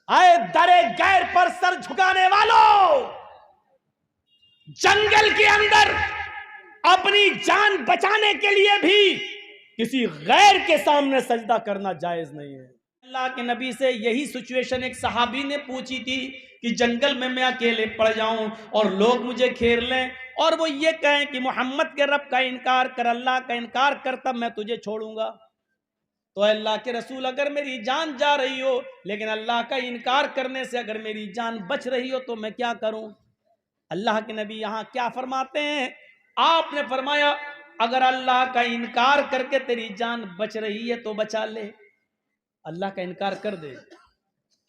आए दरे गैर पर सर झुकाने वालों, जंगल के अंदर अपनी जान बचाने के लिए भी किसी गैर के सामने सजदा करना जायज नहीं है। अल्लाह के नबी से यही सिचुएशन एक सहाबी ने पूछी थी कि जंगल में मैं अकेले पड़ जाऊं और लोग मुझे घेर लें और वो ये कहें कि मोहम्मद के रब का इनकार कर, अल्लाह का इनकार कर, तब मैं तुझे छोड़ूंगा। तो अल्लाह के रसूल, अगर मेरी जान जा रही हो लेकिन अल्लाह का इनकार करने से अगर मेरी जान बच रही हो तो मैं क्या करूं? अल्लाह के नबी यहां क्या फरमाते हैं? आपने फरमाया अगर अल्लाह का इनकार करके तेरी जान बच रही है तो बचा ले, अल्लाह का इनकार कर दे।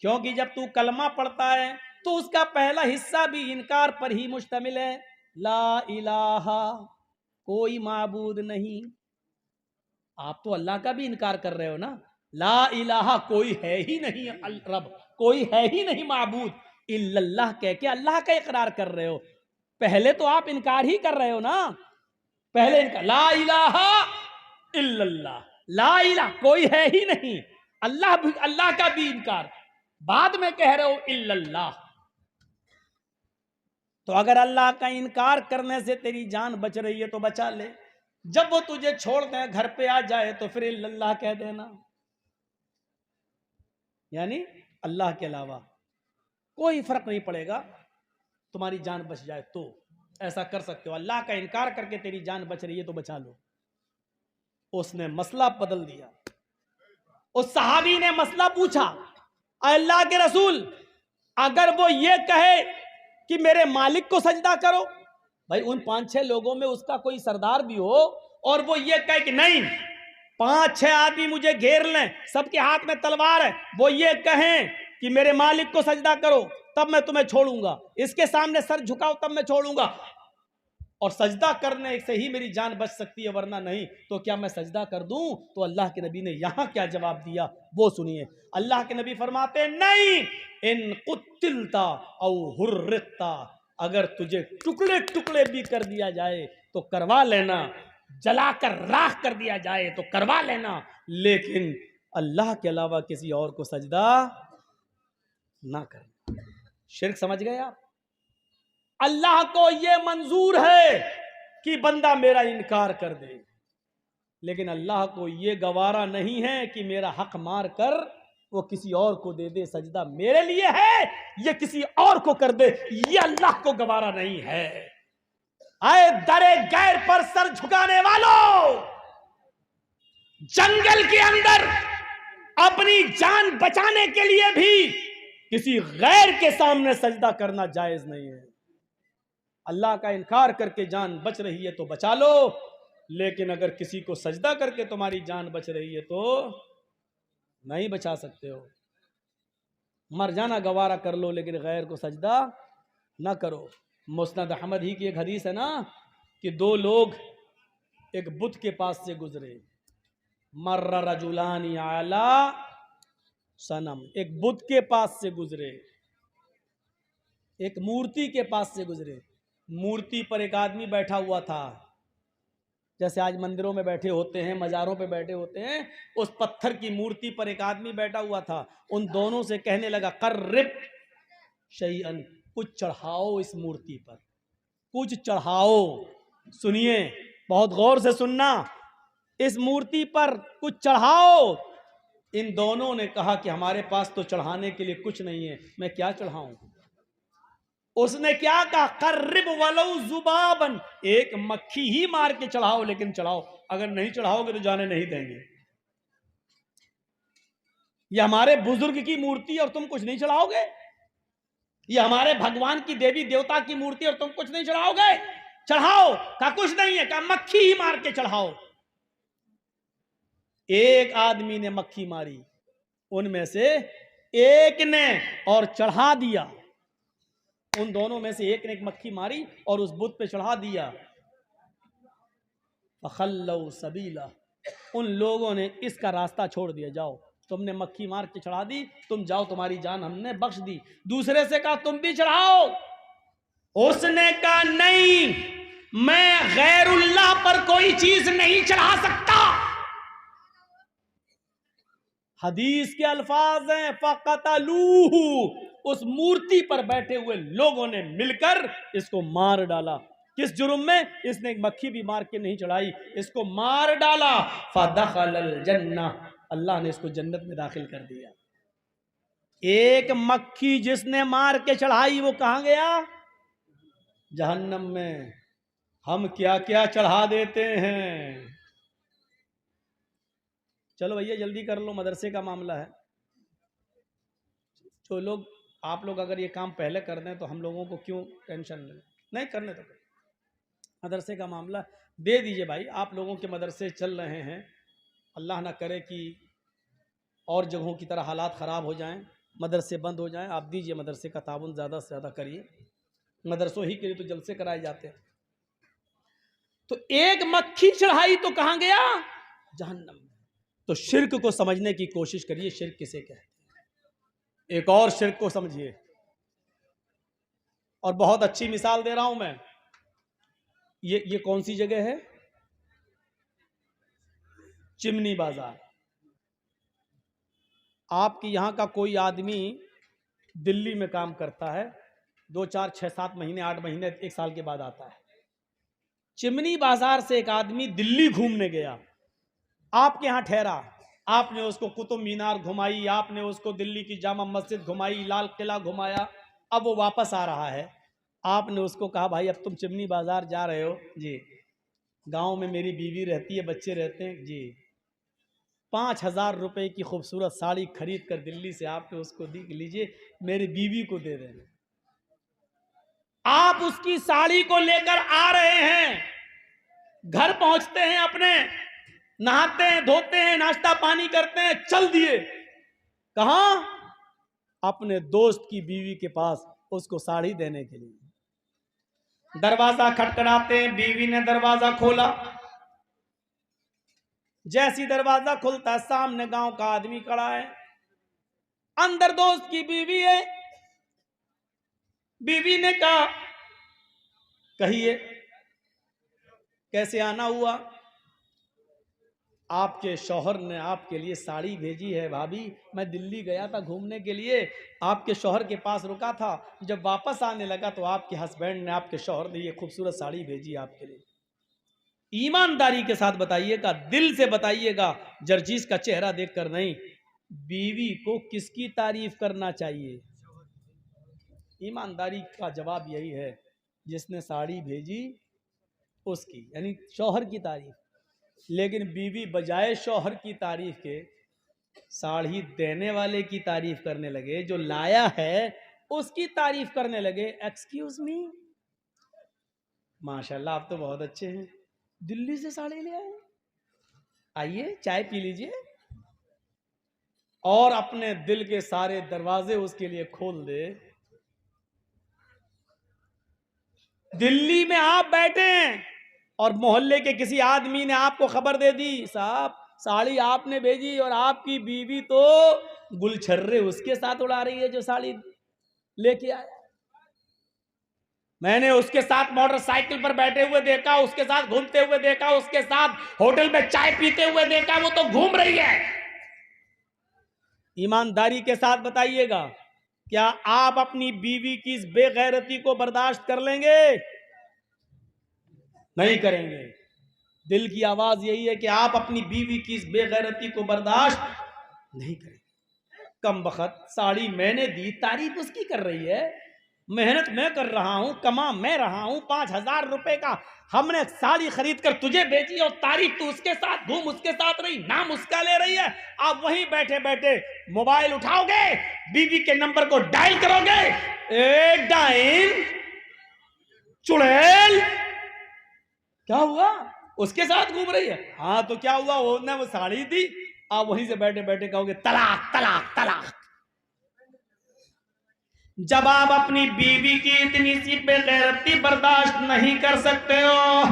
क्योंकि जब तू कलमा पढ़ता है तो उसका पहला हिस्सा भी इनकार पर ही मुश्तमिल है। ला इलाहा, कोई माबूद नहीं। आप तो अल्लाह का भी इनकार कर रहे हो ना। ला इलाहा, कोई है ही नहीं रब, कोई है ही नहीं माबूद, इल्लल्लाह कह के अल्लाह का इकरार कर रहे हो। पहले तो आप इनकार ही कर रहे हो ना। पहले इनकार, ला इलाहा इल्लल्लाह, ला इलाहा, कोई है ही नहीं, अल्लाह का भी इनकार, बाद में कह रहे हो इल्लल्लाह। तो अगर अल्लाह का इनकार करने से तेरी जान बच रही है तो बचा ले। जब वो तुझे छोड़ दें, घर पे आ जाए तो फिर इल्लल्लाह कह देना, यानी अल्लाह के अलावा कोई फर्क नहीं पड़ेगा, तुम्हारी जान बच जाए तो ऐसा कर सकते हो। अल्लाह का इनकार करके तेरी जान बच रही है तो बचा लो। उसने मसला बदल दिया। उस सहाबी ने मसला पूछा, अल्लाह के रसूल, अगर वो ये कहे कि मेरे मालिक को सजदा करो, भाई उन 5-6 लोगों में उसका कोई सरदार भी हो और वो ये कहे कि नहीं, 5-6 आदमी मुझे घेर लें, सबके हाथ में तलवार है, वो ये कहें कि मेरे मालिक को सजदा करो तब मैं तुम्हें छोड़ूंगा, इसके सामने सर झुकाओ तब मैं छोड़ूंगा, और सजदा करने से ही मेरी जान बच सकती है वरना नहीं, तो क्या मैं सजदा कर दूं? तो अल्लाह के नबी ने यहां क्या जवाब दिया वो सुनिए। अल्लाह के नबी फरमाते हैं, नहीं, इन कुतिलता औ हुर्रिता, अगर तुझे टुकड़े टुकड़े भी कर दिया जाए तो करवा लेना, जलाकर राख कर दिया जाए तो करवा लेना, लेकिन अल्लाह के अलावा किसी और को सजदा ना करना। शिर्क समझ गए आप? अल्लाह को यह मंजूर है कि बंदा मेरा इनकार कर दे, लेकिन अल्लाह को यह गवारा नहीं है कि मेरा हक मार कर वो किसी और को दे दे। सजदा मेरे लिए है, ये किसी और को कर दे, ये अल्लाह को गवारा नहीं है। आए दरे गैर पर सर झुकाने वालों, जंगल के अंदर अपनी जान बचाने के लिए भी किसी गैर के सामने सजदा करना जायज नहीं है। अल्लाह का इनकार करके जान बच रही है तो बचा लो, लेकिन अगर किसी को सजदा करके तुम्हारी जान बच रही है तो नहीं बचा सकते हो। मर जाना गवारा कर लो, लेकिन गैर को सजदा ना करो। मुस्नद अहमद ही की एक हदीस है ना कि 2 लोग एक बुत के पास से गुजरे, मर्रा रजुलानी आला सनम, एक बुत के पास से गुजरे, एक मूर्ति के पास से गुजरे। मूर्ति पर एक आदमी बैठा हुआ था, जैसे आज मंदिरों में बैठे होते हैं, मज़ारों पे बैठे होते हैं, उस पत्थर की मूर्ति पर एक आदमी बैठा हुआ था। उन दोनों से कहने लगा, कर्रिब शैअन, कुछ चढ़ाओ इस मूर्ति पर, कुछ चढ़ाओ। सुनिए, बहुत गौर से सुनना, इस मूर्ति पर कुछ चढ़ाओ। इन दोनों ने कहा कि हमारे पास तो चढ़ाने के लिए कुछ नहीं है, मैं क्या चढ़ाऊं? उसने क्या कहा, कर्रिब वलो जुबाबन, एक मक्खी ही मार के चढ़ाओ, लेकिन चढ़ाओ, अगर नहीं चढ़ाओगे तो जाने नहीं देंगे। ये हमारे बुजुर्ग की मूर्ति और तुम कुछ नहीं चढ़ाओगे? ये हमारे भगवान की देवी देवता की मूर्ति और तुम कुछ नहीं चढ़ाओगे? चढ़ाओ। कहा कुछ नहीं है, कहा मक्खी ही मार के चढ़ाओ। एक आदमी ने मक्खी मारी, उनमें से एक ने, और चढ़ा दिया। उन दोनों में से एक ने एक मक्खी मारी और उस बुत पे चढ़ा दिया। फखल्लौ सबीला, उन लोगों ने इसका रास्ता छोड़ दिया, जाओ, तुमने मक्खी मार के चढ़ा दी, तुम जाओ, तुम्हारी जान हमने बख्श दी। दूसरे से कहा तुम भी चढ़ाओ। उसने कहा नहीं, मैं गैरुल्लाह पर कोई चीज नहीं चढ़ा सकता। हदीस के अल्फाज हैं, फ़क़तलूहु, उस मूर्ति पर बैठे हुए लोगों ने मिलकर इसको मार डाला। किस जुर्म में? इसने एक मक्खी भी मार के नहीं चढ़ाई, इसको मार डाला। फ़दख़लल जन्नह, अल्लाह ने इसको जन्नत में दाखिल कर दिया। एक मक्खी जिसने मार के चढ़ाई वो कहां गया? जहन्नम में। हम क्या क्या चढ़ा देते हैं। चलो भैया जल्दी कर लो, मदरसे का मामला है। जो लोग, आप लोग अगर ये काम पहले कर दें तो हम लोगों को क्यों टेंशन लें? नहीं करने तो मदरसे का मामला दे दीजिए भाई। आप लोगों के मदरसे चल रहे हैं, अल्लाह ना करे कि और जगहों की तरह हालात ख़राब हो जाएं, मदरसे बंद हो जाएं। आप दीजिए मदरसे का ताउन ज़्यादा से ज़्यादा करिए, मदरसों ही के लिए तो जलसे कराए जाते हैं। तो एक मक्खी चढ़ाई तो कहां गया? जहन्नम में। तो शिर्क को समझने की कोशिश करिए, शिर्क किसे कहते हैं। एक और शिर्क को समझिए, और बहुत अच्छी मिसाल दे रहा हूं मैं। ये कौन सी जगह है? चिमनी बाजार। आपके यहां का कोई आदमी दिल्ली में काम करता है, 2, 4, 6, 7 महीने, 8 महीने, 1 साल के बाद आता है। चिमनी बाजार से एक आदमी दिल्ली घूमने गया, आपके यहां ठहरा, आपने उसको कुतुब मीनार घुमाई, आपने उसको दिल्ली की जामा मस्जिद घुमाई, लाल किला घुमाया। अब वो वापस आ रहा है, आपने उसको कहा भाई अब तुम चिमनी बाजार जा रहे हो जी, गांव में मेरी बीवी रहती है, बच्चे रहते हैं जी, 5,000 रुपए की खूबसूरत साड़ी खरीद कर दिल्ली से आपने उसको दी, लीजिए मेरी बीवी को दे देना। आप उसकी साड़ी को लेकर आ रहे हैं, घर पहुंचते हैं अपने, नहाते हैं, धोते हैं, नाश्ता पानी करते हैं, चल दिए कहां? अपने दोस्त की बीवी के पास उसको साड़ी देने के लिए। दरवाजा खटखटाते हैं, बीवी ने दरवाजा खोला। जैसी दरवाजा खुलता है, सामने गांव का आदमी खड़ा है, अंदर दोस्त की बीवी है। बीवी ने कहा कहिए कैसे आना हुआ? आपके शौहर ने आपके लिए साड़ी भेजी है भाभी, मैं दिल्ली गया था घूमने के लिए, आपके शौहर के पास रुका था, जब वापस आने लगा तो आपके हस्बैंड ने, आपके शौहर ने ये खूबसूरत साड़ी भेजी आपके लिए। ईमानदारी के साथ बताइएगा, दिल से बताइएगा, जर्जीस का चेहरा देखकर नहीं। बीवी को किसकी तारीफ करना चाहिए? ईमानदारी का जवाब यही है, जिसने साड़ी भेजी उसकी, यानी शौहर की तारीफ। लेकिन बीवी बजाय शौहर की तारीफ के साड़ी देने वाले की तारीफ करने लगे, जो लाया है उसकी तारीफ करने लगे। एक्सक्यूज मी, माशाल्लाह आप तो बहुत अच्छे हैं, दिल्ली से साड़ी ले आए, आइए चाय पी लीजिए, और अपने दिल के सारे दरवाजे उसके लिए खोल दे। दिल्ली में आप बैठे हैं और मोहल्ले के किसी आदमी ने आपको खबर दे दी, साहब साड़ी आपने भेजी, और आपकी बीवी तो गुलछर्रे उसके साथ उड़ा रही है जो साड़ी लेके आया। मैंने उसके साथ मोटरसाइकिल पर बैठे हुए देखा, उसके साथ घूमते हुए देखा, उसके साथ होटल में चाय पीते हुए देखा, वो तो घूम रही है। ईमानदारी के साथ बताइएगा, क्या आप अपनी बीवी की इस बेगैरती को बर्दाश्त कर लेंगे? नहीं करेंगे। दिल की आवाज यही है कि आप अपनी बीवी की इस बेगैरती को बर्दाश्त नहीं करेंगे। कम बखत साड़ी मैंने दी, तारीफ उसकी कर रही है, मेहनत मैं कर रहा हूं, कमा मैं रहा हूं, 5,000 रुपए का हमने साड़ी खरीद कर तुझे बेची, और तारीफ तू उसके साथ, घूम उसके साथ रही, नाम उसका ले रही है। आप वहीं बैठे बैठे मोबाइल उठाओगे, बीवी के नंबर को डायल करोगे, एक डायल चुड़ैल, क्या हुआ? उसके साथ घूम रही है। हाँ तो क्या हुआ, वो साड़ी दी, आप वहीं से बैठे बैठे कहोगे तलाक तलाक तलाक। जब आप अपनी बीवी की इतनी सी बेगैरती बर्दाश्त नहीं कर सकते हो,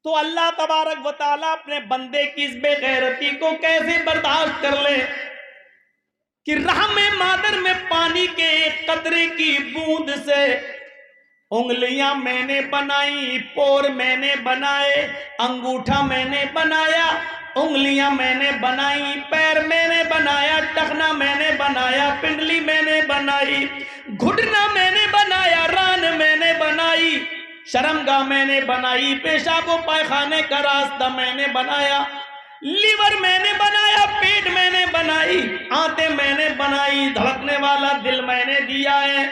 तो अल्लाह तबारक व तआला अपने बंदे की इस बेगैरती को कैसे बर्दाश्त कर ले कि रहमे मादर में पानी के एक कतरे की बूंद से उंगलियां मैंने बनाई, पोर मैंने बनाए, अंगूठा मैंने बनाया, उंगलियां मैंने बनाई, पैर मैंने बनाया, टखना मैंने बनाया, पिंडली मैंने बनाई, घुटना मैंने बनाया, रान मैंने बनाई, शर्मगाह मैंने बनाई, पेशाब व पायखाने का रास्ता मैंने बनाया, लीवर मैंने बनाया, पेट मैंने बनाई, आंतें मैंने बनाई, धड़कने वाला दिल मैंने दिया है,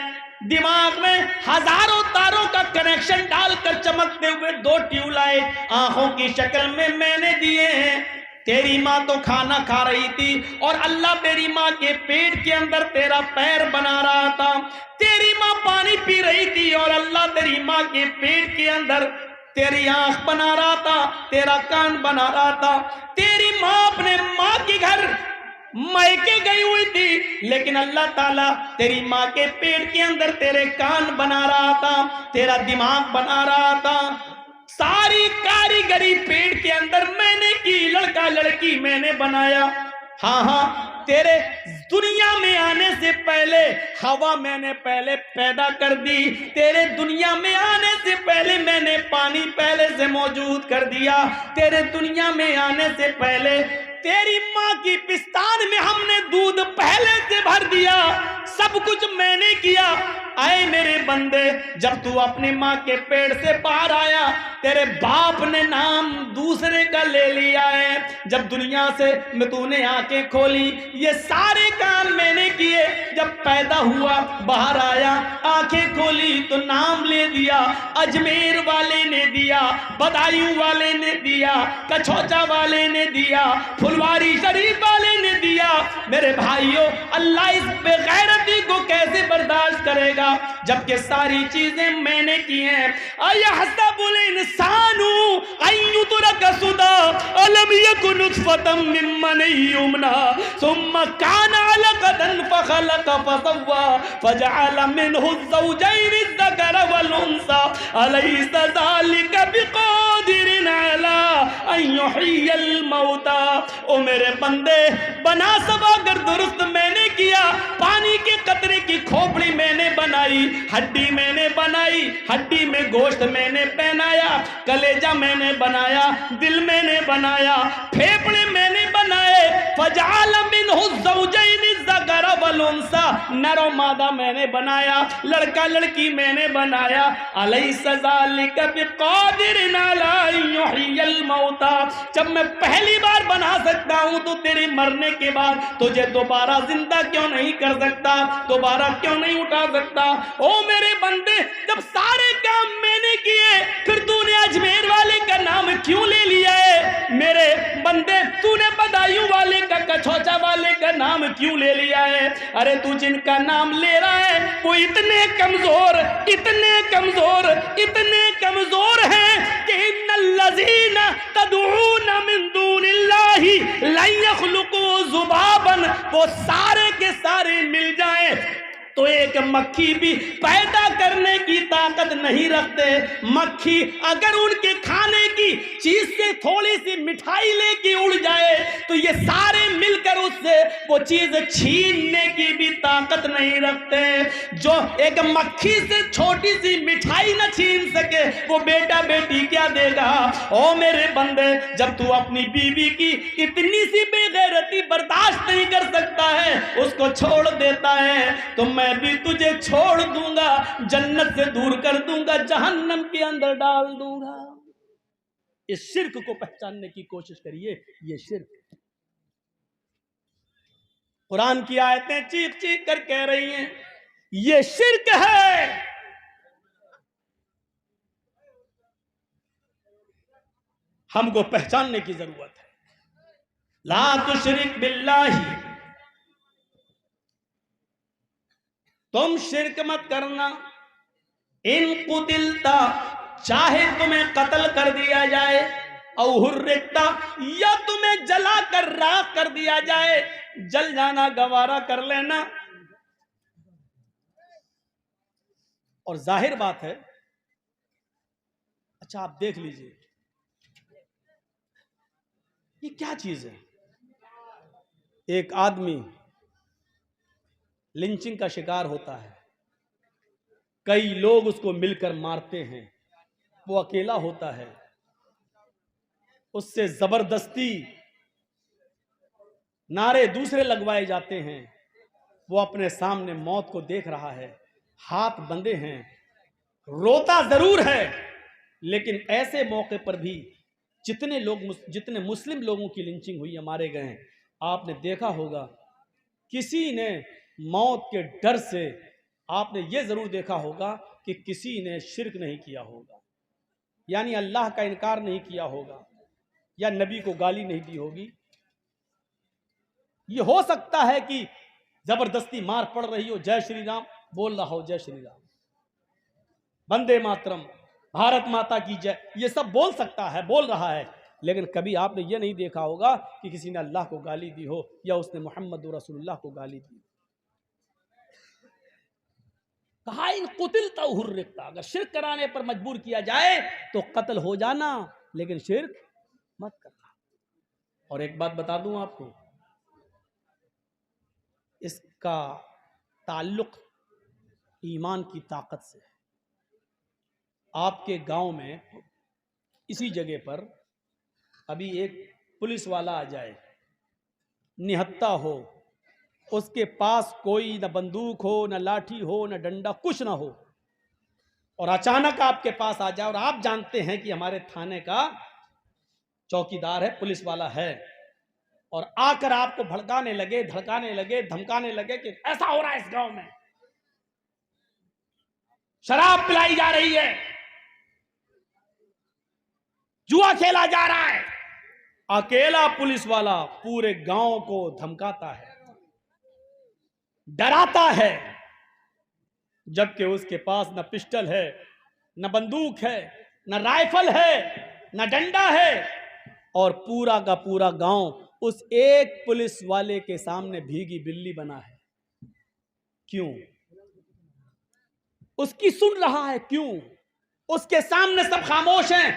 दिमाग में हजारों तारों का कनेक्शन डालकर चमकते हुए 2 ट्यूबलाइट आंखों की शक्ल में मैंने दिए हैं। तेरी माँ तो खाना खा रही थी और अल्लाह तेरी माँ के पेट के अंदर तेरा पैर बना रहा था। तेरी माँ पानी पी रही थी और अल्लाह तेरी माँ के पेट के अंदर तेरी आंख बना रहा था, तेरा कान बना रहा था। तेरी माँ अपने माँ के घर मायके गई हुई थी, लेकिन अल्लाह ताला तेरी माँ के पेट के अंदर तेरे कान बना रहा था, तेरा दिमाग बना रहा था। सारी कारीगरी पेट के अंदर मैंने की, लड़का लड़की मैंने बनाया। हाँ हाँ, तेरे दुनिया में आने से पहले हवा मैंने पहले पैदा कर दी, तेरे दुनिया में आने से पहले मैंने पानी पहले से मौजूद कर दिया, तेरे दुनिया में आने से पहले तेरी माँ की पिस्तान में हमने दूध पहले से भर दिया। सब कुछ मैंने किया। आए मेरे बंदे, जब तू अपने माँ के पेट से बाहर आया, तेरे बाप ने नाम दूसरे का ले लिया है। जब दुनिया से मैं तूने आंखें खोली, ये सारे काम मैंने किए। जब पैदा हुआ, बाहर आया, आंखें खोली तो नाम ले दिया। अजमेर वाले ने दिया, बदायूं वाले ने दिया, कछौचा वाले ने दिया, फुलवारी शरीफ वाले ने दिया। मेरे भाइयों, अल्लाह इस बेगैरती को कैसे बर्दाश्त करेगा, जबकि सारी चीजें मैंने की हैं। अयहसबुल इंसानु अय्युतरक सुदा अलम यकुन नुतफतम मिम्मन युमना सुम्मा काना अलकतन फखलक फसव्वा फजअल मिनहु ज़ौजैन अज़्ज़कर वल उन्सा अलैसा ज़ालिका बिक़ादिरिन अला अन युह्यिल मौता। ओ मेरे बंदे, बना सब अगर दुरुस्त मैंने किया। पानी के कतरे की खोपड़ी मैंने बनाई, हड्डी मैंने बनाई, हड्डी में गोश्त मैंने पहनाया, कलेजा मैंने बनाया, दिल मैंने बनाया, फेफड़े मैंने बनाए। फजअल मिनहु ज़ौजैन अज़्ज़कर वल उन्सा, नर और मादा मैंने बनाया, लड़का लड़की मैंने बनाया। अलैसा ज़ालिका बिक़ादिरिन अला अन युह्यिल मौता। जब मैं पहली बार बना सकता हूं तो तेरे मरने के बाद तुझे दोबारा जिंदा क्यों नहीं कर सकता, दोबारा क्यों नहीं उठा सकता। ओ मेरे बंदे, जब सारे काम मैंने किए, फिर तूने अजमेर वाले का नाम क्यों ले लिया है? मेरे बंदे, तूने बदायूं वाले का, कछौचा वाले का नाम क्यों ले लिया है? अरे तू जिनका नाम ले रहा है वो इतने कमजोर, इतने कमजोर, इतने कमजोर हैं कि इन्नल्लज़ीना तदऊना मिन दूनिल्लाहि लन यख़्लुक़ू ज़ुबाबन, वो सारे के सारे मिल जाएं तो एक मक्खी भी पैदा करने की ताकत नहीं रखते। मक्खी अगर उनके खाने की चीज से थोड़ी सी मिठाई लेके उड़ जाए तो ये सारे मिलकर उससे वो चीज छीनने की भी ताकत नहीं रखते। जो एक मक्खी से छोटी सी मिठाई न छीन सके वो बेटा बेटी क्या देगा? ओ मेरे बंदे, जब तू अपनी बीवी की इतनी सी बेगैरती बर्दाश्त नहीं कर सकता है, उसको छोड़ देता है, तो मैं भी तुझे छोड़ दूंगा, जन्नत से दूर कर दूंगा, जहन्नम के अंदर डाल दूंगा। इस शिर्क को पहचानने की कोशिश करिए। ये शिर्क, कुरान की आयतें चीख चीख कर कह रही हैं ये शिर्क है। हमको पहचानने की जरूरत है। ला तुशरिक बिल्लाही, तुम शिर्क मत करना। इन कुतिलता, चाहे तुम्हें कत्ल कर दिया जाए, और हुर्रिकता, या तुम्हें जला कर राख कर दिया जाए, जल जाना गवारा कर लेना। और जाहिर बात है, अच्छा आप देख लीजिए ये क्या चीज है। एक आदमी लिंचिंग का शिकार होता है, कई लोग उसको मिलकर मारते हैं, वो अकेला होता है, उससे जबरदस्ती नारे दूसरे लगवाए जाते हैं, वो अपने सामने मौत को देख रहा है, हाथ बंधे हैं, रोता जरूर है, लेकिन ऐसे मौके पर भी जितने मुस्लिम लोगों की लिंचिंग हुई, मारे गए हैं, आपने देखा होगा किसी ने मौत के डर से, आपने ये जरूर देखा होगा कि किसी ने शिर्क नहीं किया होगा, यानी अल्लाह का इनकार नहीं किया होगा, या नबी को गाली नहीं दी होगी। ये हो सकता है कि जबरदस्ती मार पड़ रही हो, जय श्री राम बोल रहा हो, जय श्री राम, वंदे मातरम, भारत माता की जय, ये सब बोल सकता है, बोल रहा है, लेकिन कभी आपने ये नहीं देखा होगा कि किसी ने अल्लाह को गाली दी हो या उसने मोहम्मद रसूलुल्लाह को गाली दी। कहा इन कुतिल तहुर्रिकता, अगर शिर्क कराने पर मजबूर किया जाए तो कत्ल हो जाना, लेकिन शिर्क मत करना। और एक बात बता दूं आपको, इसका ताल्लुक ईमान की ताकत से है। आपके गांव में इसी जगह पर अभी एक पुलिस वाला आ जाए, निहत्था हो, उसके पास कोई न बंदूक हो, न लाठी हो, न डंडा, कुछ ना हो, और अचानक आपके पास आ जाए, और आप जानते हैं कि हमारे थाने का चौकीदार है, पुलिस वाला है, और आकर आपको भड़काने लगे, धड़काने लगे, धमकाने लगे कि ऐसा हो रहा है इस गांव में, शराब पिलाई जा रही है, जुआ खेला जा रहा है, अकेला पुलिस वाला पूरे गांव को धमकाता है, डराता है, जबकि उसके पास न पिस्टल है, न बंदूक है, न राइफल है, न डंडा है, और पूरा का पूरा गांव उस एक पुलिस वाले के सामने भीगी बिल्ली बना है। क्यों? उसकी सुन रहा है, क्यों? उसके सामने सब खामोश हैं,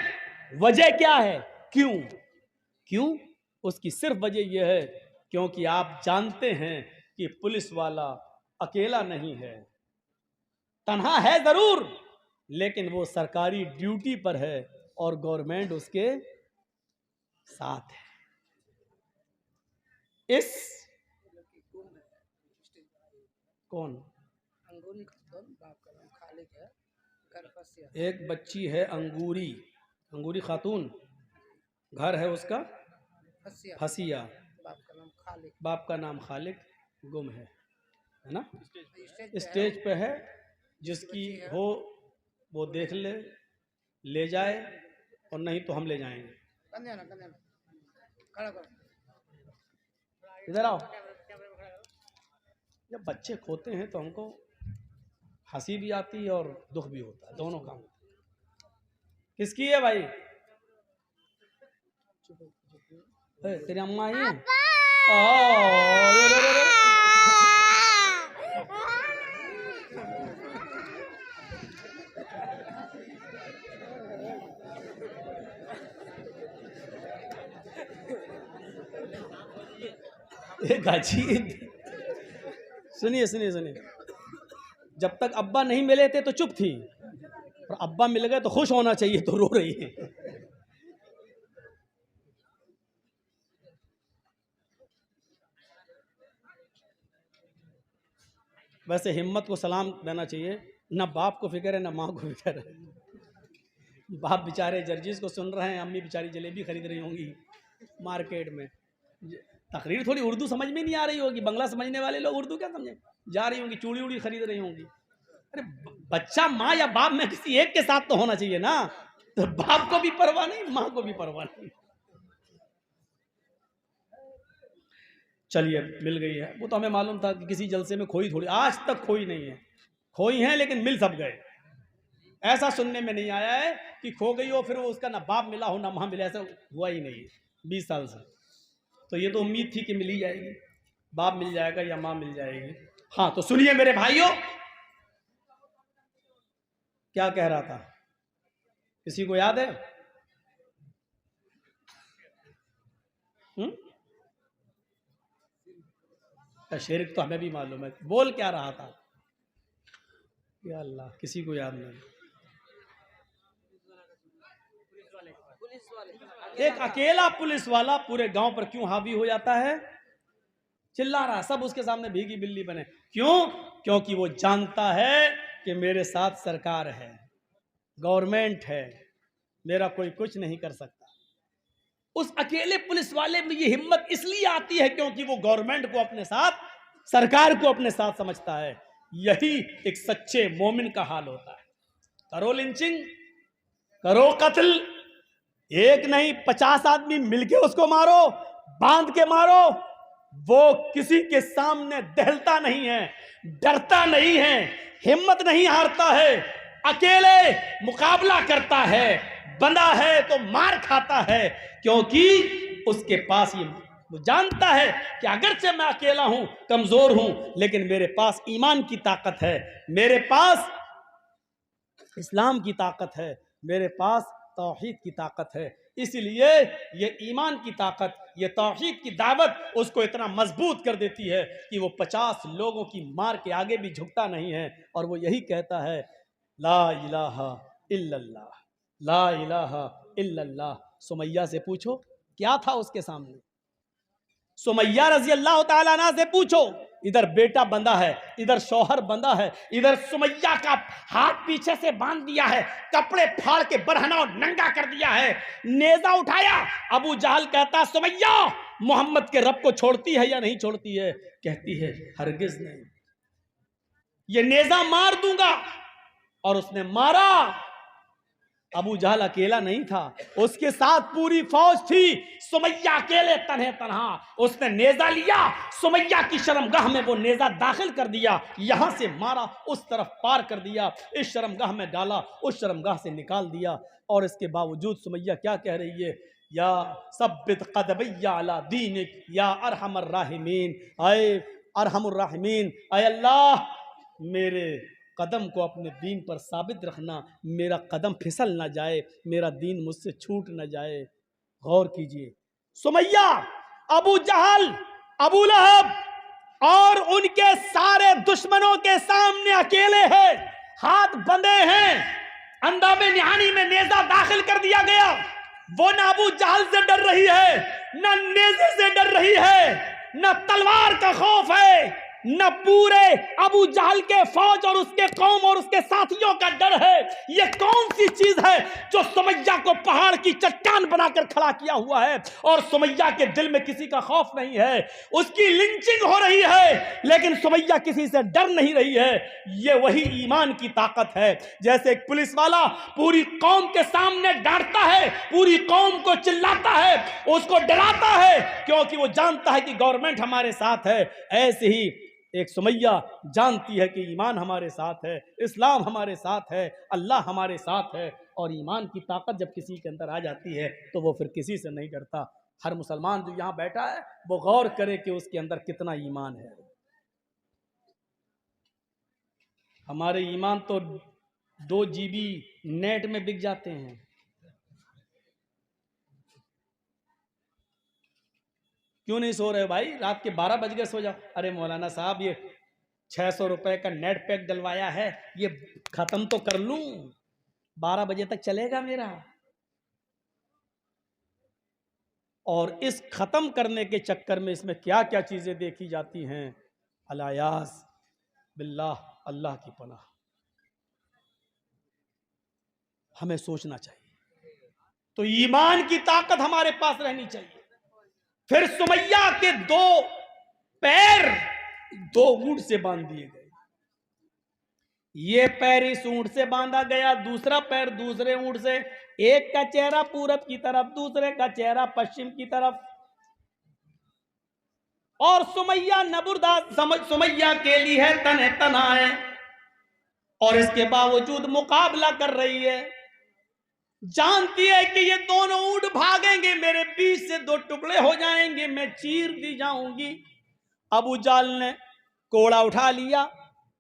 वजह क्या है? क्यों? उसकी सिर्फ वजह यह है क्योंकि आप जानते हैं कि पुलिस वाला अकेला नहीं है, तन्हा है जरूर, लेकिन वो सरकारी ड्यूटी पर है और गवर्नमेंट उसके साथ है। इस कौन? एक बच्ची है अंगूरी खातून, घर है उसका फसिया, बाप का नाम खालिक, गुम है ना? स्टेज पे है, जिसकी हो वो देख ले जाए, और नहीं तो हम ले जाएंगे। इधर आओ। जब बच्चे खोते हैं तो हमको हंसी भी आती है और दुख भी होता है, दोनों काम। किसकी है भाई? तेरी अम्मा आई है? सुनिए, जब तक अब्बा नहीं मिले थे तो चुप थी, और अब्बा मिल गए तो खुश होना चाहिए, तो रो रही है। वैसे हिम्मत को सलाम देना चाहिए, ना बाप को फिक्र है ना माँ को फिक्र है। बाप बेचारे जर्जिस को सुन रहे हैं, अम्मी बेचारी जलेबी खरीद रही होंगी मार्केट में, तकरीर थोड़ी उर्दू समझ में नहीं आ रही होगी, बंगला समझने वाले लोग उर्दू क्या समझे, जा रही होंगी चूड़ी उड़ी खरीद रही होंगी। अरे बच्चा माँ या बाप में किसी एक के साथ तो होना चाहिए ना, तो बाप को भी परवाह नहीं, माँ को भी परवाह नहीं। चलिए मिल गई है, वो तो हमें मालूम था कि किसी जलसे में खोई थोड़ी, आज तक खोई नहीं है, खोई है लेकिन मिल सब गए। ऐसा सुनने में नहीं आया है कि खो गई हो फिर वो उसका ना बाप मिला हो ना माँ मिला, ऐसा हुआ ही नहीं 20 साल से। तो ये तो उम्मीद थी कि मिल ही जाएगी, बाप मिल जाएगा या माँ मिल जाएगी। हाँ तो सुनिए मेरे भाइयों, क्या कह रहा था, किसी को याद है? शिर्क तो हमें भी मालूम है, बोल क्या रहा था? या अल्लाह, किसी को याद नहीं। एक अकेला पुलिस वाला पूरे गांव पर क्यों हावी हो जाता है? चिल्ला रहा, सब उसके सामने भीगी बिल्ली बने। क्यों? क्योंकि वो जानता है कि मेरे साथ सरकार है, गवर्नमेंट है, मेरा कोई कुछ नहीं कर सकता। उस अकेले पुलिस वाले में ये हिम्मत इसलिए आती है क्योंकि वो गवर्नमेंट को अपने साथ, सरकार को अपने साथ समझता है। यही एक सच्चे मोमिन का हाल होता है। करो लिंचिंग, करो कत्ल, एक नहीं 50 आदमी मिलके उसको मारो, बांध के मारो, वो किसी के सामने दहलता नहीं है, डरता नहीं है, हिम्मत नहीं हारता है, अकेले मुकाबला करता है, बंधा है तो मार खाता है, क्योंकि उसके पास ये, वो जानता है कि अगरचे मैं अकेला हूं, कमजोर हूं, लेकिन मेरे पास ईमान की ताकत है, मेरे पास इस्लाम की ताकत है, मेरे पास तौहीद की ताकत है। इसलिए ये ईमान की ताकत, ये तौहीद की दावत उसको इतना मजबूत कर देती है कि वो 50 लोगों की मार के आगे भी झुकता नहीं है, और वो यही कहता है, ला इलाहा इल्लल्लाह, ला इलाहा इल्लल्लाह। सुमैया से पूछो क्या था उसके सामने, सुमैया रजी अल्लाह तआला अन्हा से पूछो। इधर बेटा बंधा है, इधर शौहर बंधा है, इधर सुमैया का हाथ पीछे से बांध दिया है, कपड़े फाड़ के बरहना और नंगा कर दिया है, नेजा उठाया। अबू जहल कहता, सुमैया मोहम्मद के रब को छोड़ती है या नहीं छोड़ती है? कहती है हरगिज नहीं, ये नेजा मार दूंगा। और उसने मारा। अबू जहल अकेला नहीं था, उसके साथ पूरी फौज थी। सुमैया अकेले तन्हे तन्हा, उसने नेजा लिया, सुमैया की शर्मगाह में वो नेजा दाखिल कर दिया, यहां से मारा, उस तरफ पार कर दिया, इस शर्मगाह में डाला, उस शर्मगाह से निकाल दिया। और इसके बावजूद सुमैया क्या कह रही है, या सब्बित कदबैया अला दीनिक या अरहमर राहिमीन, आए अरहमुर राहिमीन, आए अल्लाह मेरे कदम को अपने दीन पर साबित रखना, मेरा कदम फिसल ना जाए, मेरा दीन मुझसे छूट ना जाए। गौर कीजिए, सुमैया, अबू जहल, अबू लहब और उनके सारे दुश्मनों के सामने अकेले हैं, हाथ बंधे हैं, अंदामे निहानी में नेजा दाखिल कर दिया गया। वो ना अबू जहल से डर रही है, ना नेजे से डर रही है, ना तलवार का खौफ है, न पूरे अबू जहल के फौज और उसके कौम और उसके साथियों का डर है। ये कौन सी चीज है जो सुमैया को पहाड़ की चट्टान बनाकर खड़ा किया हुआ है? और सुमैया के दिल में किसी का खौफ नहीं है, उसकी लिंचिंग हो रही है लेकिन सुमैया किसी से डर नहीं रही है। ये वही ईमान की ताकत है। जैसे एक पुलिस वाला पूरी कौम के सामने डांटता है, पूरी कौम को चिल्लाता है, उसको डराता है क्योंकि वो जानता है कि गवर्नमेंट हमारे साथ है, ऐसे ही एक सुमैया जानती है कि ईमान हमारे साथ है, इस्लाम हमारे साथ है, अल्लाह हमारे साथ है। और ईमान की ताकत जब किसी के अंदर आ जाती है तो वो फिर किसी से नहीं डरता। हर मुसलमान जो यहाँ बैठा है वो गौर करे कि उसके अंदर कितना ईमान है। हमारे ईमान तो 2 GB नेट में बिक जाते हैं। क्यों नहीं सो रहे हो भाई? रात के 12 बज गए, सो जाओ। अरे मौलाना साहब ये 600 रुपए का नेट पैक डलवाया है, ये खत्म तो कर लूं, 12 बजे तक चलेगा मेरा। और इस खत्म करने के चक्कर में इसमें क्या क्या चीजें देखी जाती हैं, अलायास बिल्लाह, अल्लाह की पनाह। हमें सोचना चाहिए। तो ईमान की ताकत हमारे पास रहनी चाहिए। फिर सुमैया के 2 पैर 2 ऊंट से बांध दिए गए। ये पैर इस ऊंट से बांधा गया, दूसरा पैर दूसरे ऊंट से, एक का चेहरा पूरब की तरफ, दूसरे का चेहरा पश्चिम की तरफ। और सुमैया नबुरदार सुमैया के लिए है तने तनाए, और इसके बावजूद मुकाबला कर रही है। जानती है कि ये दोनों ऊंट भागेंगे, मेरे बीच से 2 टुकड़े हो जाएंगे, मैं चीर दी जाऊंगी। अबू जहल ने कोड़ा उठा लिया।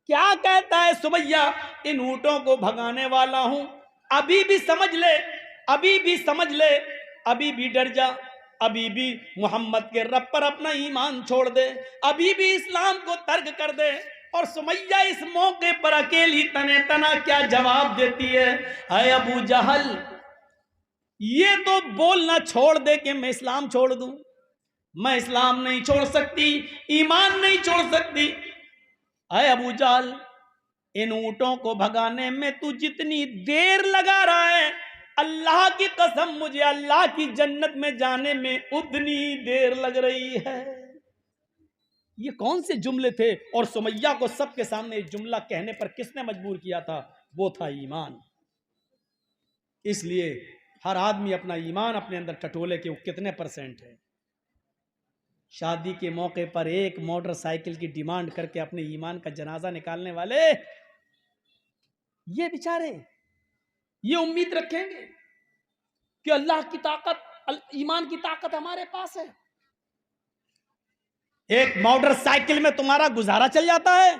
क्या कहता है सुमैया, इन ऊंटों को भगाने वाला हूं, अभी भी समझ ले, अभी भी समझ ले, अभी भी डर जा, अभी भी मोहम्मद के रब पर अपना ईमान छोड़ दे, अभी भी इस्लाम को तर्क कर दे। और सुमैया इस मौके पर अकेली तने तना क्या जवाब देती है, हाय अबू जहल, ये तो बोलना छोड़ दे कि मैं इस्लाम छोड़ दूं, मैं इस्लाम नहीं छोड़ सकती, ईमान नहीं छोड़ सकती। अरे अबू जाल, इन ऊंटों को भगाने में तू जितनी देर लगा रहा है, अल्लाह की कसम मुझे अल्लाह की जन्नत में जाने में उतनी देर लग रही है। ये कौन से जुमले थे? और सुमैया को सबके सामने जुमला कहने पर किसने मजबूर किया था? वो था ईमान। इसलिए हर आदमी अपना ईमान अपने अंदर टटोले कि वो कितने परसेंट है। शादी के मौके पर एक मोटरसाइकिल की डिमांड करके अपने ईमान का जनाजा निकालने वाले ये बेचारे ये उम्मीद रखेंगे कि अल्लाह की ताकत, ईमान की ताकत हमारे पास है। एक मोटरसाइकिल में तुम्हारा गुजारा चल जाता है,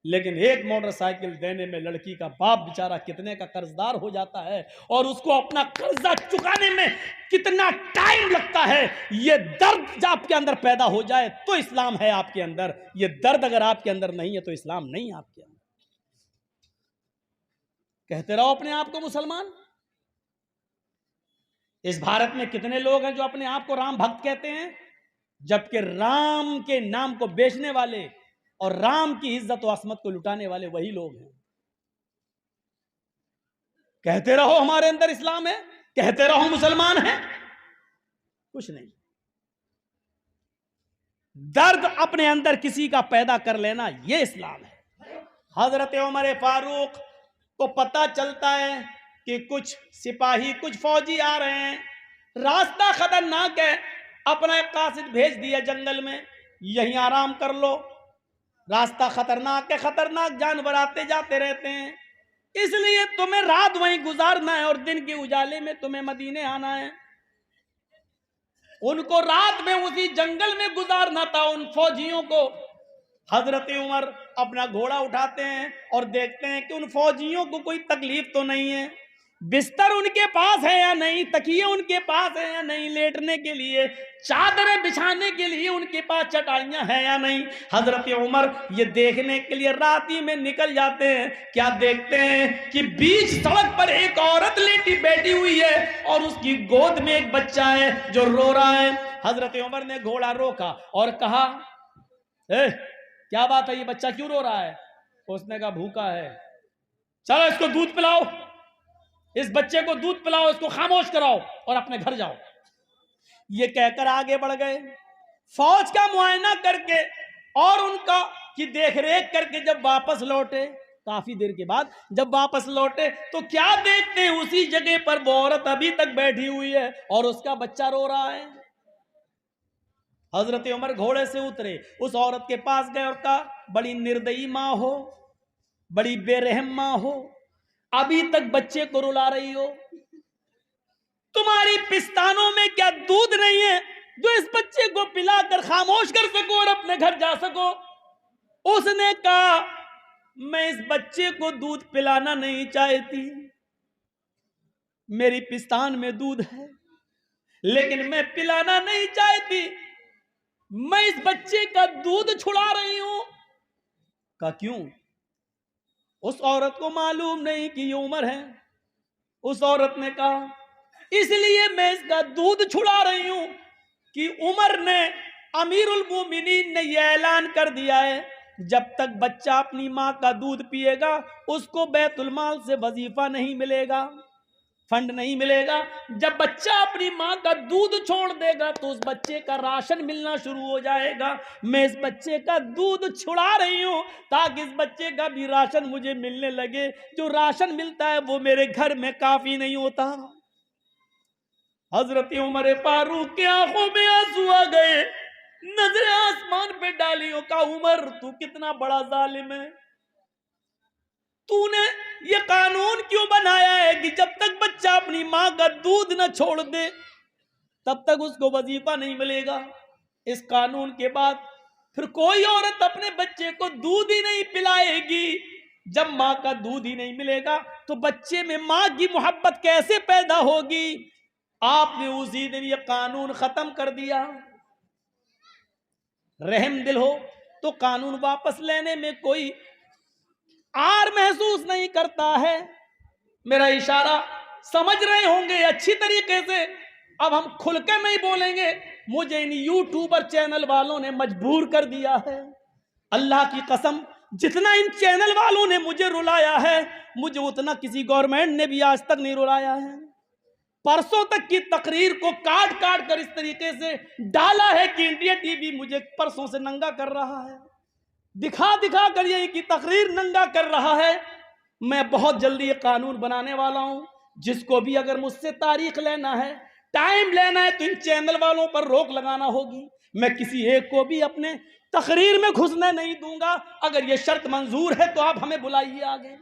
लेकिन एक मोटरसाइकिल देने में लड़की का बाप बेचारा कितने का कर्जदार हो जाता है, और उसको अपना कर्जा चुकाने में कितना टाइम लगता है। ये दर्द जब आपके अंदर पैदा हो जाए तो इस्लाम है आपके अंदर। ये दर्द अगर आपके अंदर नहीं है तो इस्लाम नहीं है आपके अंदर। कहते रहो अपने आप को मुसलमान। इस भारत में कितने लोग हैं जो अपने आप को राम भक्त कहते हैं, जबकि राम के नाम को बेचने वाले और राम की इज्जत और असमत को लुटाने वाले वही लोग हैं। कहते रहो हमारे अंदर इस्लाम है, कहते रहो मुसलमान है, कुछ नहीं। दर्द अपने अंदर किसी का पैदा कर लेना, यह इस्लाम है। हजरत उमर फारूक को पता चलता है कि कुछ सिपाही, कुछ फौजी आ रहे हैं, रास्ता खतरनाक है, अपना एक कासिद भेज दिया जंगल में, यहीं आराम कर लो, रास्ता खतरनाक है, खतरनाक जानवर आते जाते रहते हैं, इसलिए तुम्हें रात वहीं गुजारना है और दिन के उजाले में तुम्हें मदीने आना है। उनको रात में उसी जंगल में गुजारना था उन फौजियों को। हजरत उमर अपना घोड़ा उठाते हैं और देखते हैं कि उन फौजियों को कोई तकलीफ तो नहीं है, बिस्तर उनके पास है या नहीं, तकिए उनके पास है या नहीं, लेटने के लिए चादरें बिछाने के लिए उनके पास चटाइयां हैं या नहीं। हजरत उमर ये देखने के लिए रात ही में निकल जाते हैं। क्या देखते हैं कि बीच सड़क पर एक औरत लेटी बैठी हुई है और उसकी गोद में एक बच्चा है जो रो रहा है। हजरत उमर ने घोड़ा रोका और कहा, क्या बात है, ये बच्चा क्यों रो रहा है? उसने कहा भूखा है। चलो इसको दूध पिलाओ, इस बच्चे को दूध पिलाओ, इसको खामोश कराओ और अपने घर जाओ। ये कहकर आगे बढ़ गए। फौज का मुआयना करके और उनका की देखरेख करके जब वापस लौटे, काफी देर के बाद जब वापस लौटे तो क्या देखते हैं, उसी जगह पर वो औरत अभी तक बैठी हुई है और उसका बच्चा रो रहा है। हजरत उमर घोड़े से उतरे, उस औरत के पास गए और कहा, बड़ी निर्दयी माँ हो, बड़ी बेरहम माँ हो, अभी तक बच्चे को रुला रही हो, तुम्हारी पिस्तानों में क्या दूध नहीं है जो इस बच्चे को पिलाकर खामोश कर सको और अपने घर जा सको? उसने कहा, मैं इस बच्चे को दूध पिलाना नहीं चाहती, मेरी पिस्तान में दूध है लेकिन मैं पिलाना नहीं चाहती, मैं इस बच्चे का दूध छुड़ा रही हूं। कहा क्यों? उस औरत को मालूम नहीं कि ये उमर है। उस औरत ने कहा, इसलिए मैं इसका दूध छुड़ा रही हूं कि उमर ने, अमीरुल मोमिनीन ने यह ऐलान कर दिया है, जब तक बच्चा अपनी मां का दूध पिएगा उसको बैतुल माल से वजीफा नहीं मिलेगा, फंड नहीं मिलेगा। जब बच्चा अपनी मां का दूध छोड़ देगा तो उस बच्चे का राशन मिलना शुरू हो जाएगा। मैं इस बच्चे का दूध छुड़ा रही हूं ताकि इस बच्चे का भी राशन मुझे मिलने लगे। जो राशन मिलता है वो मेरे घर में काफी नहीं होता। हजरत उमर फारूक की आंखों में आंसू आ गए, नजरें आसमान पे डाली और कहा, उमर तू कितना बड़ा जालिम है, तूने ये कानून क्यों बनाया है कि जब तक बच्चा अपनी मां का दूध न छोड़ दे तब तक उसको वजीफा नहीं मिलेगा। इस कानून के बाद फिर कोई औरत अपने बच्चे को दूध ही नहीं पिलाएगी। जब मां का दूध ही नहीं मिलेगा तो बच्चे में मां की मोहब्बत कैसे पैदा होगी? आपने उसी दिन ये कानून खत्म कर दिया। रहम दिल हो तो कानून वापस लेने में कोई आर महसूस नहीं करता है। मेरा इशारा समझ रहे होंगे अच्छी तरीके से। अब हम खुलकर नहीं बोलेंगे, मुझे इन यूट्यूबर चैनल वालों ने मजबूर कर दिया है। अल्लाह की कसम, जितना इन चैनल वालों ने मुझे रुलाया है, मुझे उतना किसी गवर्नमेंट ने भी आज तक नहीं रुलाया है। परसों तक की तकरीर को काट काट कर इस तरीके से डाला है कि इंडिया टीवी मुझे परसों से नंगा कर रहा है, दिखा दिखा कर ये की तकरीर नंगा कर रहा है। मैं बहुत जल्दी ये कानून बनाने वाला हूं, जिसको भी अगर मुझसे तारीख लेना है, टाइम लेना है, तो इन चैनल वालों पर रोक लगाना होगी। मैं किसी एक को भी अपने तकरीर में घुसने नहीं दूंगा। अगर ये शर्त मंजूर है तो आप हमें बुलाइए आगे।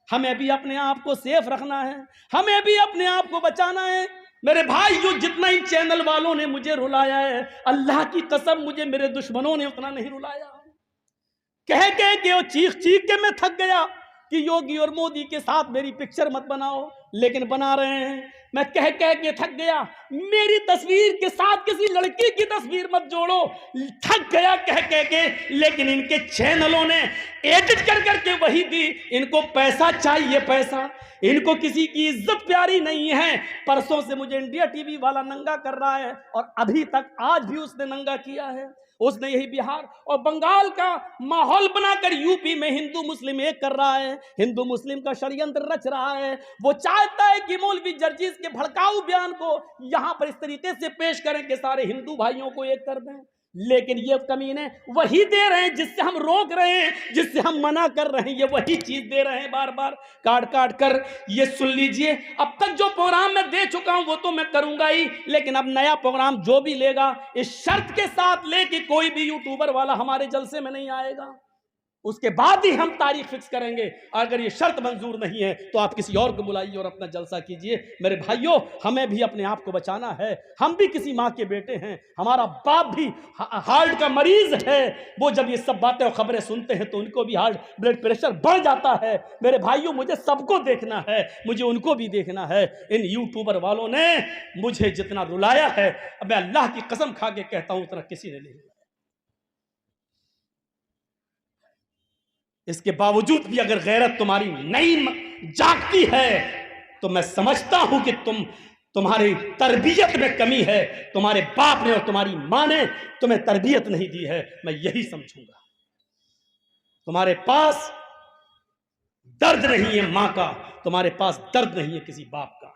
हमें भी अपने आप को सेफ रखना है, हमें भी अपने आप को बचाना है। मेरे भाई, जो जितना इन चैनल वालों ने मुझे रुलाया है, अल्लाह की कसम मुझे मेरे दुश्मनों ने उतना नहीं रुलाया। कह के वो चीख चीख के मैं थक गया कि योगी और मोदी के साथ मेरी पिक्चर मत बनाओ, लेकिन बना रहे हैं। मैं कह के थक गया, मेरी तस्वीर के साथ किसी लड़की की तस्वीर मत जोड़ो, थक गया कह के। लेकिन इनके चैनलों ने एडिट कर करके वही दी। इनको पैसा चाहिए, पैसा। इनको किसी की इज्जत प्यारी नहीं है। परसों से मुझे इंडिया टीवी वाला नंगा कर रहा है, और अभी तक आज भी उसने नंगा किया है। उसने यही बिहार और बंगाल का माहौल बनाकर यूपी में हिंदू मुस्लिम एक कर रहा है, हिंदू मुस्लिम का षड्यंत्र रच रहा है। वो चाहता है कि मौलवी जर्जिस के भड़काऊ बयान को यहां पर इस तरीके से पेश करें कि सारे हिंदू भाइयों को एक कर दें। लेकिन ये कमीने वही दे रहे हैं जिससे हम रोक रहे हैं, जिससे हम मना कर रहे हैं, ये वही चीज दे रहे हैं बार बार काट काट कर। ये सुन लीजिए, अब तक जो प्रोग्राम मैं दे चुका हूं वो तो मैं करूंगा ही, लेकिन अब नया प्रोग्राम जो भी लेगा इस शर्त के साथ ले कि कोई भी यूट्यूबर वाला हमारे जलसे में नहीं आएगा। उसके बाद ही हम तारीख फिक्स करेंगे। अगर ये शर्त मंजूर नहीं है तो आप किसी और को बुलाइए और अपना जलसा कीजिए। मेरे भाइयों, हमें भी अपने आप को बचाना है। हम भी किसी माँ के बेटे हैं, हमारा बाप भी हार्ट का मरीज है। वो जब ये सब बातें और खबरें सुनते हैं तो उनको भी हार्ट ब्लड प्रेशर बढ़ जाता है। मेरे भाइयों, मुझे सबको देखना है, मुझे उनको भी देखना है। इन यूट्यूबर वालों ने मुझे जितना रुलाया है, मैं अल्लाह की कसम खा के कहता हूं उतना किसी ने नहीं। इसके बावजूद भी अगर गैरत तुम्हारी नहीं जागती है तो मैं समझता हूं कि तुम्हारी तरबियत में कमी है। तुम्हारे बाप ने और तुम्हारी मां ने तुम्हें तरबियत नहीं दी है, मैं यही समझूंगा। तुम्हारे पास दर्द नहीं है मां का, तुम्हारे पास दर्द नहीं है किसी बाप का।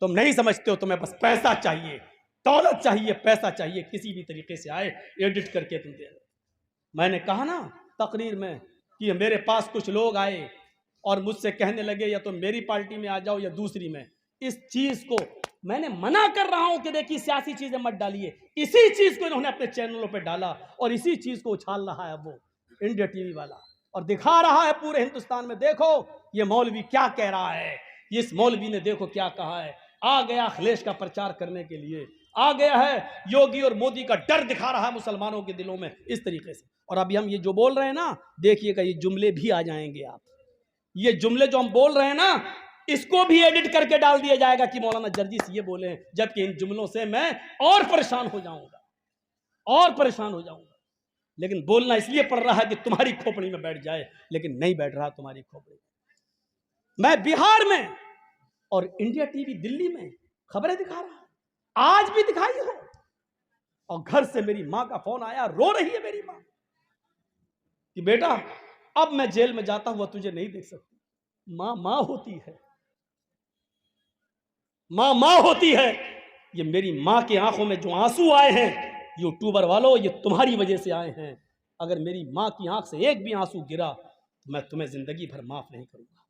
तुम नहीं समझते हो, तुम्हें बस पैसा चाहिए, दौलत चाहिए, पैसा चाहिए, किसी भी तरीके से आए एडिट करके तुम दे। मैंने कहा ना तकरीर में कि मेरे पास कुछ लोग आए और मुझसे कहने लगे या तो मेरी पार्टी में आ जाओ या दूसरी में। इस चीज को मैंने मना कर रहा हूं कि देखिए सियासी चीजें मत डालिए। इसी चीज को इन्होंने अपने चैनलों पे डाला और इसी चीज को उछाल रहा है वो इंडिया टीवी वाला, और दिखा रहा है पूरे हिंदुस्तान में, देखो ये मौलवी क्या कह रहा है, इस मौलवी ने देखो क्या कहा है। आ गया अखिलेश का प्रचार करने के लिए, आ गया है योगी और मोदी का डर दिखा रहा है मुसलमानों के दिलों में इस तरीके से। और अभी हम ये जो बोल रहे हैं ना, देखिएगा ये जुमले भी आ जाएंगे। आप ये जुमले जो हम बोल रहे हैं ना, इसको भी एडिट करके डाल दिया जाएगा कि मौलाना जर्जिस ये बोले हैं, जबकि इन जुमलों से मैं और परेशान हो जाऊंगा, और परेशान हो जाऊंगा। लेकिन बोलना इसलिए पड़ रहा है कि तुम्हारी खोपड़ी में बैठ जाए, लेकिन नहीं बैठ रहा तुम्हारी खोपड़ी। मैं बिहार में और इंडिया टीवी दिल्ली में खबरें दिखा रहा, आज भी दिखाई हो, और घर से मेरी मां का फोन आया, रो रही है मेरी मां कि बेटा अब मैं जेल में जाता हुआ तुझे नहीं देख सकती। मां मां होती है, मां मां होती है। ये मेरी मां की आंखों में जो आंसू आए हैं यूट्यूबर वालों, ये तुम्हारी वजह से आए हैं। अगर मेरी मां की आंख से एक भी आंसू गिरा तो मैं तुम्हें जिंदगी भर माफ नहीं करूंगा।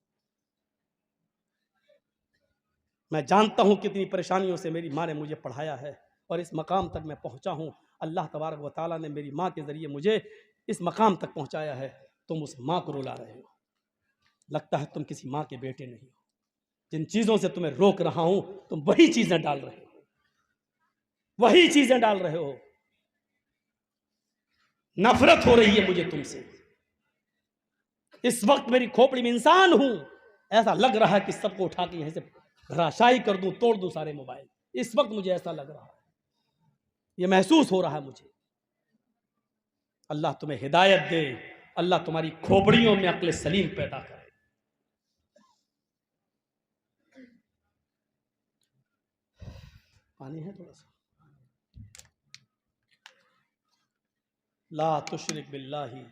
मैं जानता हूं कितनी परेशानियों से मेरी मां ने मुझे पढ़ाया है और इस मकाम तक मैं पहुंचा हूं। अल्लाह तबारक व तआला ने मेरी मां के जरिए मुझे इस मकाम तक पहुंचाया है। तुम उस मां को रुला रहे हो, लगता है तुम किसी मां के बेटे नहीं हो। जिन चीजों से तुम्हें रोक रहा हूं तुम वही चीजें डाल रहे हो, वही चीजें डाल रहे हो। नफरत हो रही है मुझे तुमसे। इस वक्त मेरी खोपड़ी में इंसान हूं, ऐसा लग रहा है कि सबको उठा के यहीं से धराशायी कर दूं, तोड़ दूं सारे मोबाइल। इस वक्त मुझे ऐसा लग रहा है, यह महसूस हो रहा है मुझे। अल्लाह तुम्हें हिदायत दे, अल्लाह तुम्हारी खोपड़ियों में अक्ल सलीम पैदा करे। पानी है थोड़ा सा। ला तुशरिक बिल्लाहि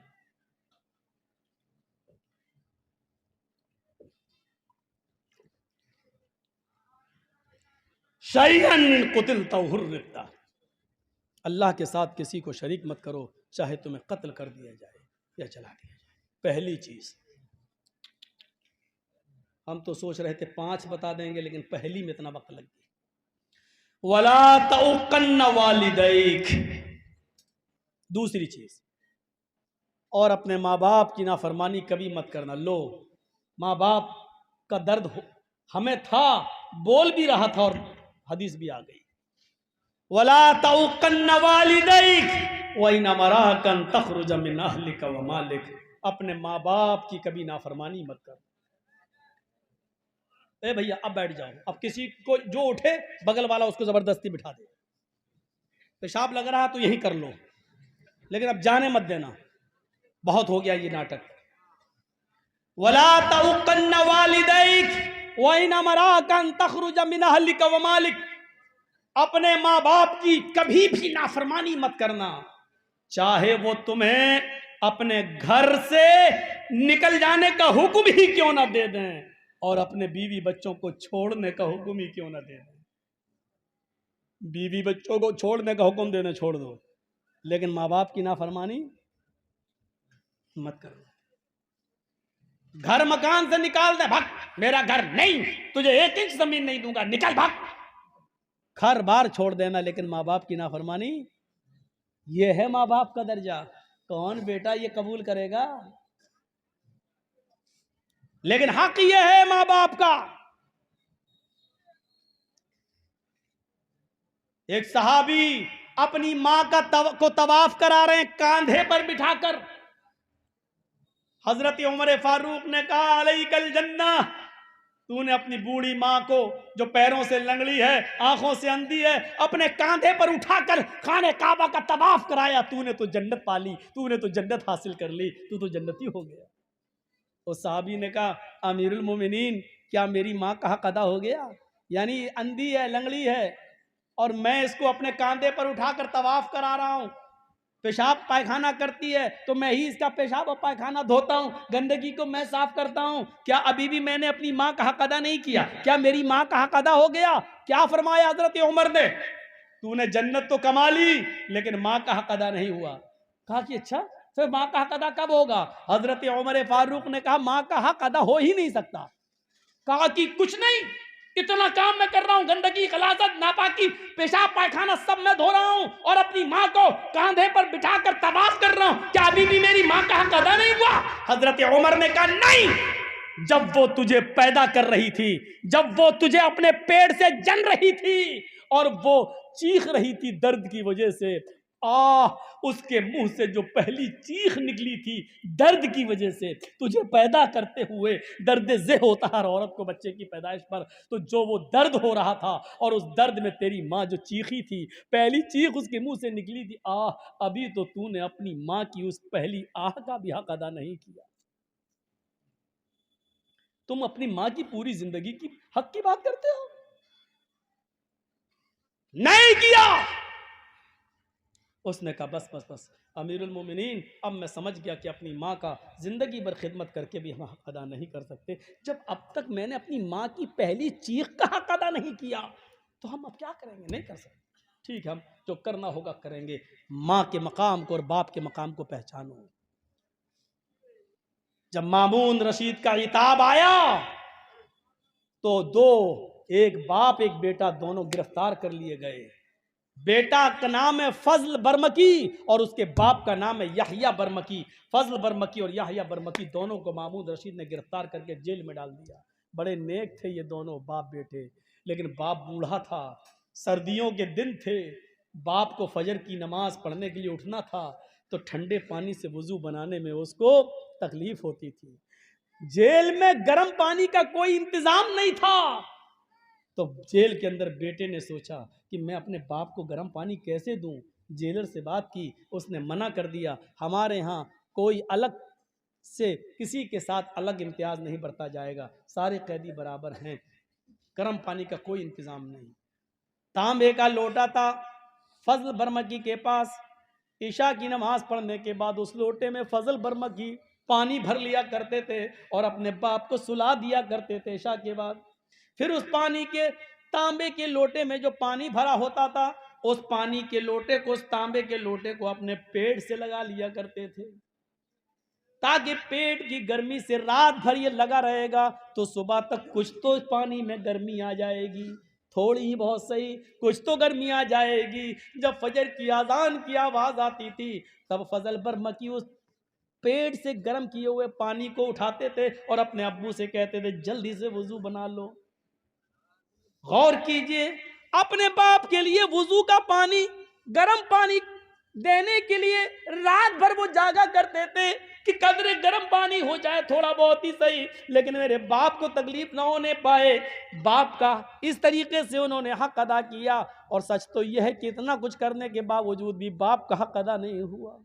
शैअन कुतिलता हुर्रिकता। अल्लाह के साथ किसी को शरीक मत करो, चाहे तुम्हें कत्ल कर दिया जाए या जला दिया जाए। पहली चीज हम तो सोच रहे थे 5 बता देंगे, लेकिन पहली में इतना वक्त लग गया। वला तउकन्न वालिदैक। दूसरी चीज, और अपने माँ बाप की नाफरमानी कभी मत करना। लो, माँ बाप का दर्द हमें था, बोल भी रहा था और हदीस भी आ गई। वला तउकन्न वालिदैक व इन अमराकन तखरुज मिन अहलिका व मालिक। अपने माँ बाप की कभी नाफरमानी मत कर। ए भैया अब बैठ जाओ, अब किसी को जो उठे बगल वाला उसको जबरदस्ती बिठा दे। पेशाब लग रहा है तो यही कर लो, लेकिन अब जाने मत देना, बहुत हो गया ये नाटक। वला तउकन्न वालिदैक व इन अमराकन तखरुज मिन अहलिका व मालिक। अपने माँ बाप की कभी भी नाफरमानी मत करना, चाहे वो तुम्हें अपने घर से निकल जाने का हुक्म ही क्यों ना दे दें, और अपने बीवी बच्चों को छोड़ने का हुक्म ही क्यों ना दे दें। बीवी बच्चों को छोड़ने का हुक्म देने छोड़ दो, लेकिन माँ बाप की नाफरमानी मत करो। घर मकान से निकाल दे, भाग, मेरा घर नहीं, तुझे 1 इंच जमीन नहीं दूंगा, निकल भाग, घर बार छोड़ देना, लेकिन माँ बाप की नाफरमानी, यह है माँ बाप का दर्जा। कौन बेटा ये कबूल करेगा? लेकिन हक यह है माँ बाप का। एक सहाबी अपनी माँ को तवाफ करा रहे हैं कांधे पर बिठाकर। हजरत उमर फारूक ने कहा अलैकल जन्ना, तूने अपनी बूढ़ी माँ को जो पैरों से लंगड़ी है, आंखों से अंधी है, अपने कांधे पर उठाकर खाने काबा का तवाफ कराया, तूने तो जन्नत पाली, तूने तो जन्नत हासिल कर ली, तू तो जन्नती हो गया। उस साहबी ने कहा अमीरुल मोमिनीन, क्या मेरी माँ का हक अदा हो गया? यानी अंधी है, लंगड़ी है, और मैं इसको अपने कांधे पर उठाकर तवाफ करा रहा हूं, पेशाब पायखाना करती है तो मैं ही इसका पेशाब और पायखाना धोता हूं, गंदगी को मैं साफ करता हूं। क्या अभी भी मैंने अपनी माँ का हक अदा नहीं किया? क्या मेरी माँ का हक अदा हो गया? क्या फरमाया हजरत उमर ने? तूने जन्नत तो कमा ली, लेकिन माँ का हक अदा नहीं हुआ। कहा कि अच्छा, फिर माँ का हक अदा कब होगा? हजरत उमर फारूक ने कहा माँ का हक अदा हो ही नहीं सकता। कहा कि कुछ नहीं, इतना काम मैं कर रहा हूं, गंदगी, खलासत, नापाकी, पेशाब पायखाना सब मैं धो रहा हूं, और अपनी माँ को कांधे पर बिठाकर तवाफ कर रहा हूं, क्या अभी भी मेरी माँ का हक अदा नहीं हुआ? हजरत उमर ने कहा नहीं, जब वो तुझे पैदा कर रही थी, जब वो तुझे अपने पेट से जन रही थी और वो चीख रही थी दर्द की वजह से, उसके मुंह से जो पहली चीख निकली थी दर्द की वजह से, तुझे पैदा करते हुए दर्द ज़े होता है हर औरत को बच्चे की पैदाइश पर, तो जो वो दर्द हो रहा था और उस दर्द में तेरी माँ जो चीखी थी, पहली चीख उसके मुंह से निकली थी, अभी तो तूने अपनी माँ की उस पहली आह का भी हक अदा नहीं किया। तुम अपनी माँ की पूरी जिंदगी की हक की बात करते हो, नहीं किया। उसने कहा बस बस बस अमीरुल मोमिनीन, अब मैं समझ गया कि अपनी माँ का जिंदगी भर खिदमत करके भी हम हक अदा नहीं कर सकते। जब अब तक मैंने अपनी माँ की पहली चीख का हक अदा नहीं किया, तो हम अब क्या करेंगे? नहीं कर सकते। ठीक है, हम जो करना होगा करेंगे। माँ के मकाम को और बाप के मकाम को पहचानो। जब मामून रशीद का इताब आया तो एक बाप एक बेटा दोनों गिरफ्तार कर लिए गए। बेटा का नाम है फजल बरमकी और उसके बाप का नाम है याहिया बरमकी। फजल बरमकी और याहिया बरमकी दोनों को मामून रशीद ने गिरफ्तार करके जेल में डाल दिया। बड़े नेक थे ये दोनों बाप बेटे, लेकिन बाप बूढ़ा था, सर्दियों के दिन थे, बाप को फजर की नमाज पढ़ने के लिए उठना था तो ठंडे पानी से वजू बनाने में उसको तकलीफ होती थी। जेल में गर्म पानी का कोई इंतजाम नहीं था, तो जेल के अंदर बेटे ने सोचा कि मैं अपने बाप को गर्म पानी कैसे दूं। जेलर से बात की, उसने मना कर दिया। हमारे यहाँ कोई अलग से किसी के साथ अलग इम्तियाज नहीं बरता जाएगा, सारे कैदी बराबर हैं, गर्म पानी का कोई इंतजाम नहीं। तांबे का लोटा था फजल बरमकी के पास, ईशा की नमाज पढ़ने के बाद उस लोटे में फजल बर्मा की पानी भर लिया करते थे और अपने बाप को सुला दिया करते थे ईशा के बाद। फिर उस पानी के तांबे के लोटे में जो पानी भरा होता था, उस पानी के लोटे को, उस तांबे के लोटे को अपने पेट से लगा लिया करते थे, ताकि पेट की गर्मी से रात भर ये लगा रहेगा तो सुबह तक कुछ तो पानी में गर्मी आ जाएगी, थोड़ी ही बहुत सही, कुछ तो गर्मी आ जाएगी। जब फजर की आजान की आवाज आती थी तब फजल बर्मा की उस पेट से गर्म किए हुए पानी को उठाते थे और अपने अब्बू से कहते थे जल्दी से वुजू बना लो। गौर कीजिए, अपने बाप के लिए वुजू का पानी, गर्म पानी देने के लिए रात भर वो जागा करते थे कि कदरे गर्म पानी हो जाए थोड़ा बहुत ही सही, लेकिन मेरे बाप को तकलीफ ना होने पाए। बाप का इस तरीके से उन्होंने हक अदा किया। और सच तो यह है कि इतना कुछ करने के बावजूद भी बाप का हक अदा नहीं हुआ।